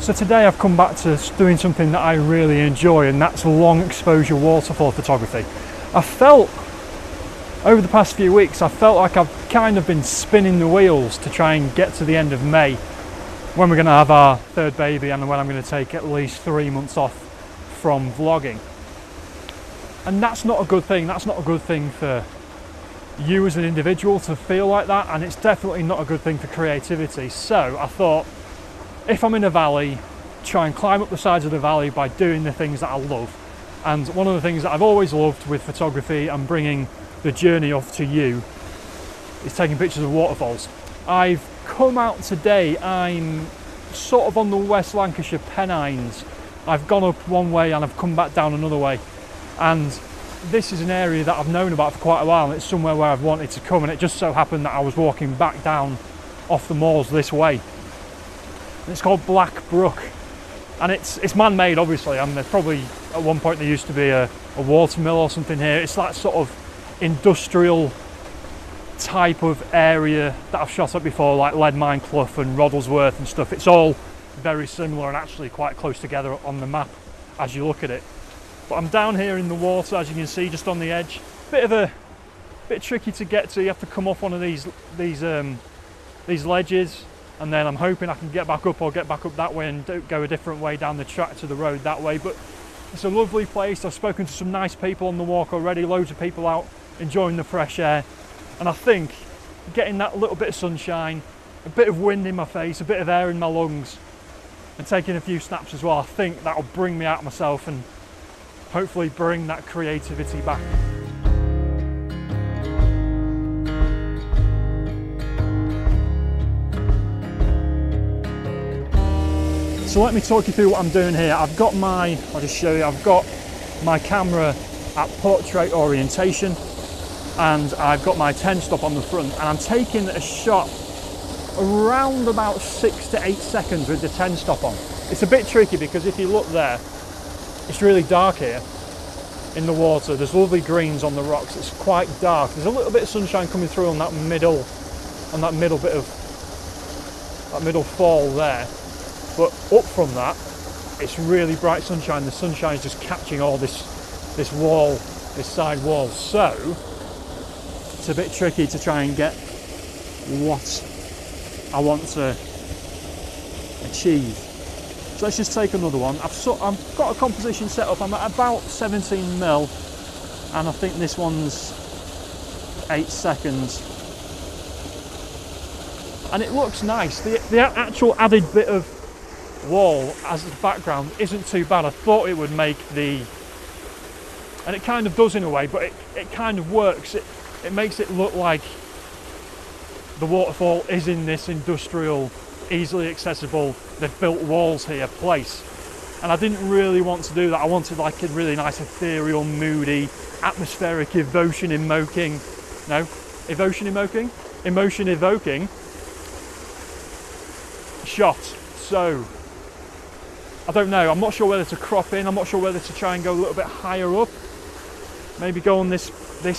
So today I've come back to doing something that I really enjoy, and that's long exposure waterfall photography. I felt, over the past few weeks, I felt like I've kind of been spinning the wheels to try and get to the end of May, when we're going to have our third baby and when I'm going to take at least 3 months off from vlogging. And that's not a good thing. That's not a good thing for you as an individual to feel like that, and it's definitely not a good thing for creativity. So I thought, if I'm in a valley, try and climb up the sides of the valley by doing the things that I love. And one of the things that I've always loved with photography and bringing the journey off to you is taking pictures of waterfalls. I've come out today, I'm sort of on the West Lancashire Pennines. I've gone up one way and I've come back down another way. And this is an area that I've known about for quite a while, and it's somewhere where I've wanted to come, and it just so happened that I was walking back down off the moors this way. And it's called Black Brook, and it's man-made, obviously, and there's probably at one point there used to be a water mill or something here. It's that sort of industrial type of area that I've shot at before, like Leadmine Clough and Roddlesworth and stuff. It's all very similar and actually quite close together on the map as you look at it. But I'm down here in the water, as you can see, just on the edge. Bit tricky to get to. You have to come off one of these ledges, and then I'm hoping I can get back up or get back up that way and go a different way down the track to the road that way. But it's a lovely place. I've spoken to some nice people on the walk already, loads of people out enjoying the fresh air. And I think getting that little bit of sunshine, a bit of wind in my face, a bit of air in my lungs, and taking a few snaps as well, I think that'll bring me out of myself and hopefully bring that creativity back. So let me talk you through what I'm doing here. I'll just show you, I've got my camera at portrait orientation, and I've got my 10 stop on the front, and I'm taking a shot around about 6 to 8 seconds with the 10 stop on. It's a bit tricky because if you look there, it's really dark here in the water. There's lovely greens on the rocks. It's quite dark. There's a little bit of sunshine coming through on that middle bit of that middle fall there. But up from that, it's really bright sunshine. The sunshine is just catching all this side wall. So it's a bit tricky to try and get what I want to achieve. So let's just take another one. I've got a composition set up. I'm at about 17mm, and I think this one's 8 seconds. And it looks nice. The actual added bit of wall as the background isn't too bad. I thought it would make and it kind of does in a way, but it kind of works. It makes it look like the waterfall is in this industrial, easily accessible, they've built walls here place. And I didn't really want to do that. I wanted like a really nice ethereal, moody, atmospheric, emotion evoking shot. So I don't know, I'm not sure whether to crop in, I'm not sure whether to try and go a little bit higher up, maybe go on this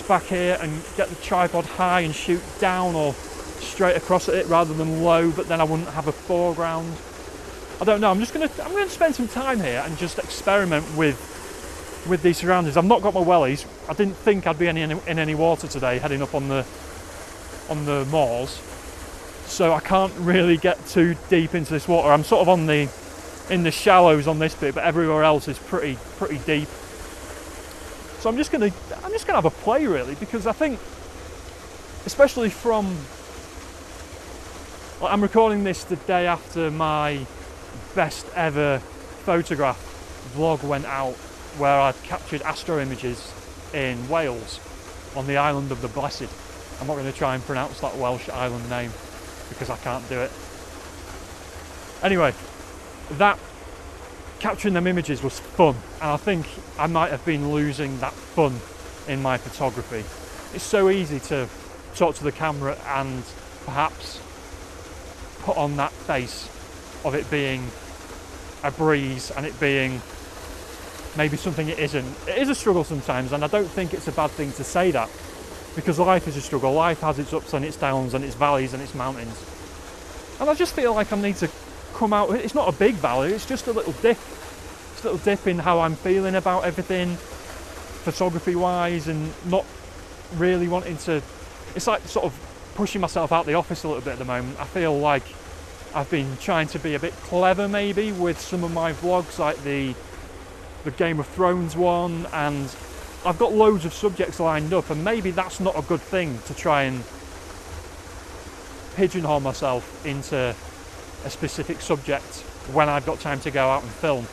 back here and get the tripod high and shoot down, or straight across at it rather than low, but then I wouldn't have a foreground. I don't know. I'm gonna spend some time here and just experiment with these surroundings. I've not got my wellies. I didn't think I'd be in any water today heading up on the moors, so I can't really get too deep into this water. I'm sort of in the shallows on this bit, but everywhere else is pretty deep. So I'm just gonna have a play really, because I think, especially I'm recording this the day after my best ever photograph vlog went out, where I captured astro images in Wales on the island of the Blessed. I'm not going to try and pronounce that Welsh island name because I can't do it. Anyway, capturing them images was fun, and I think I might have been losing that fun in my photography. It's so easy to talk to the camera and perhaps put on that face of it being a breeze and it being maybe something it isn't. It is a struggle sometimes, and I don't think it's a bad thing to say that, because life is a struggle. Life has its ups and its downs and its valleys and its mountains. And I just feel like I need to come out, it's not a big valley, it's just a little dip. Just a little dip in how I'm feeling about everything, photography wise, and not really wanting to, it's like sort of pushing myself out the office a little bit at the moment. I feel like I've been trying to be a bit clever maybe with some of my vlogs, like the Game of Thrones one, and I've got loads of subjects lined up, and maybe that's not a good thing to try and pigeonhole myself into a specific subject when I've got time to go out and film.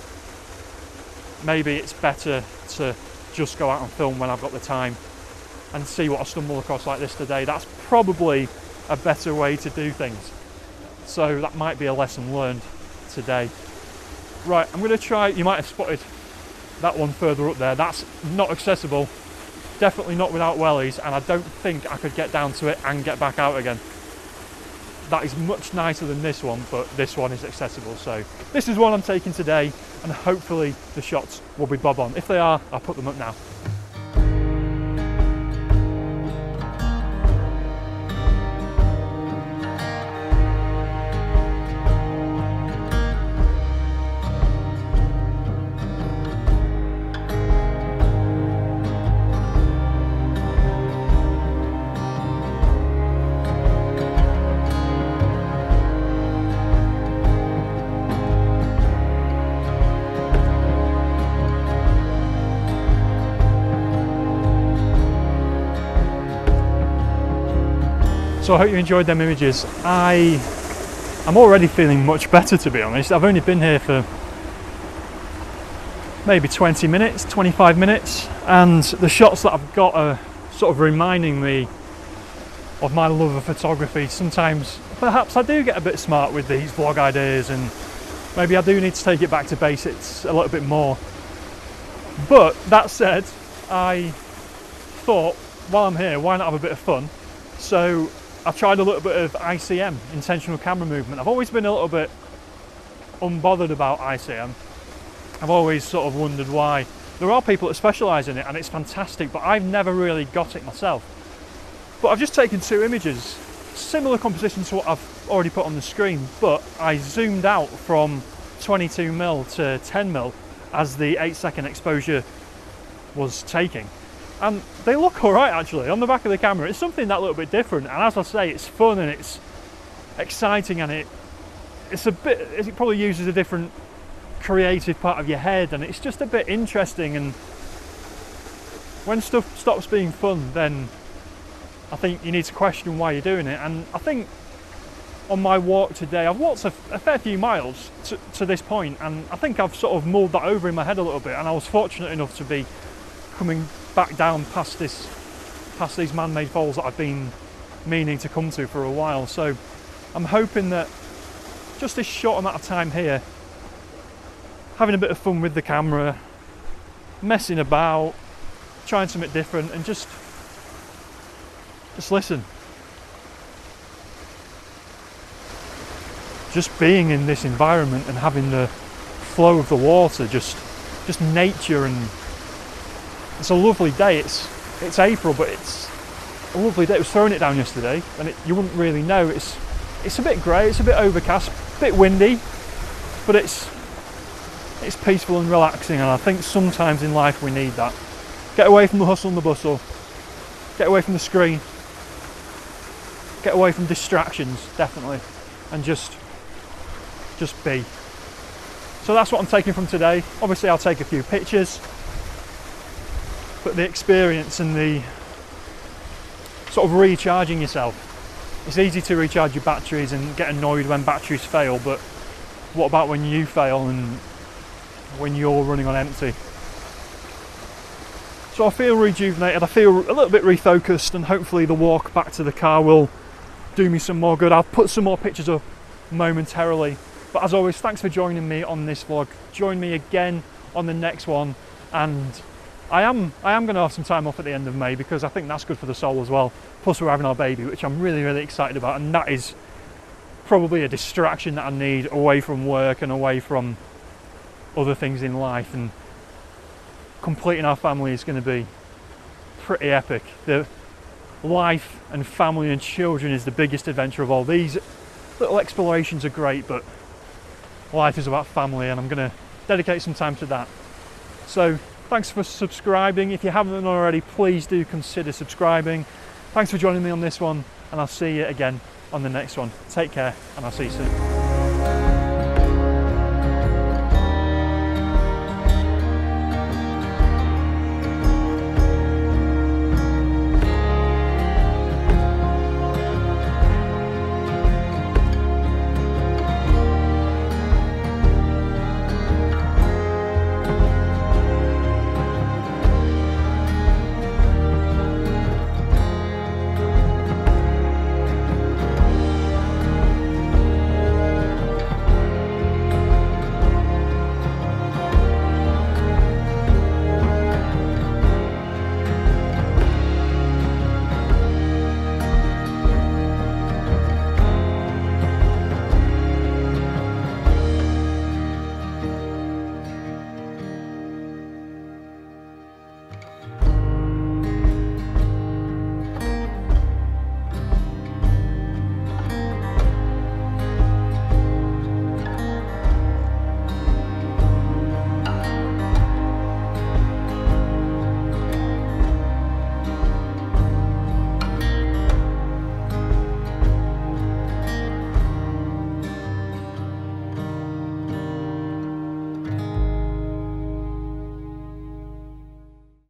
Maybe it's better to just go out and film when I've got the time and see what I stumble across like this today. That's probably a better way to do things. So that might be a lesson learned today. Right, I'm going to try, you might have spotted that one further up there. That's not accessible, definitely not without wellies, and I don't think I could get down to it and get back out again. That is much nicer than this one, but this one is accessible. So this is one I'm taking today, and hopefully the shots will be bob on. If they are, I'll put them up now. So I hope you enjoyed them images. I'm already feeling much better, to be honest. I've only been here for maybe 20 minutes, 25 minutes, and the shots that I've got are sort of reminding me of my love of photography. Sometimes perhaps I do get a bit smart with these vlog ideas, and maybe I do need to take it back to basics a little bit more. But that said, I thought, while I'm here, why not have a bit of fun? So I've tried a little bit of ICM, intentional camera movement. I've always been a little bit unbothered about ICM. I've always sort of wondered why. There are people that specialise in it and it's fantastic, but I've never really got it myself. But I've just taken two images, similar composition to what I've already put on the screen, but I zoomed out from 22mm to 10mm as the 8-second exposure was taking. And they look alright actually on the back of the camera. It's something that little bit different, and as I say, it's fun and it's exciting, and it probably uses a different creative part of your head, and it's just a bit interesting. And when stuff stops being fun, then I think you need to question why you're doing it. And I think on my walk today, I've walked a fair few miles to this point, and I think I've sort of mulled that over in my head a little bit, and I was fortunate enough to be coming back down past these man-made falls that I've been meaning to come to for a while. So I'm hoping that just this short amount of time here, having a bit of fun with the camera, messing about, trying something different, and just listen. Just being in this environment and having the flow of the water, just nature, and it's a lovely day. It's April, but it's a lovely day. It was throwing it down yesterday, and you wouldn't really know. It's a bit grey, it's a bit overcast, a bit windy, but it's peaceful and relaxing, and I think sometimes in life we need that. Get away from the hustle and the bustle, get away from the screen, get away from distractions, definitely, and just be. So that's what I'm taking from today. Obviously I'll take a few pictures, but the experience and the sort of recharging yourself. It's easy to recharge your batteries and get annoyed when batteries fail, but what about when you fail and when you're running on empty? So I feel rejuvenated, I feel a little bit refocused, and hopefully the walk back to the car will do me some more good. I'll put some more pictures up momentarily, but as always, thanks for joining me on this vlog. Join me again on the next one, and I am going to have some time off at the end of May, because I think that's good for the soul as well. Plus we're having our baby, which I'm really, really excited about, and that is probably a distraction that I need away from work and away from other things in life. And completing our family is going to be pretty epic. The life and family and children is the biggest adventure of all. These little explorations are great, but life is about family, and I'm going to dedicate some time to that. So thanks for subscribing. If you haven't already, please do consider subscribing. Thanks for joining me on this one, and I'll see you again on the next one. Take care, and I'll see you soon.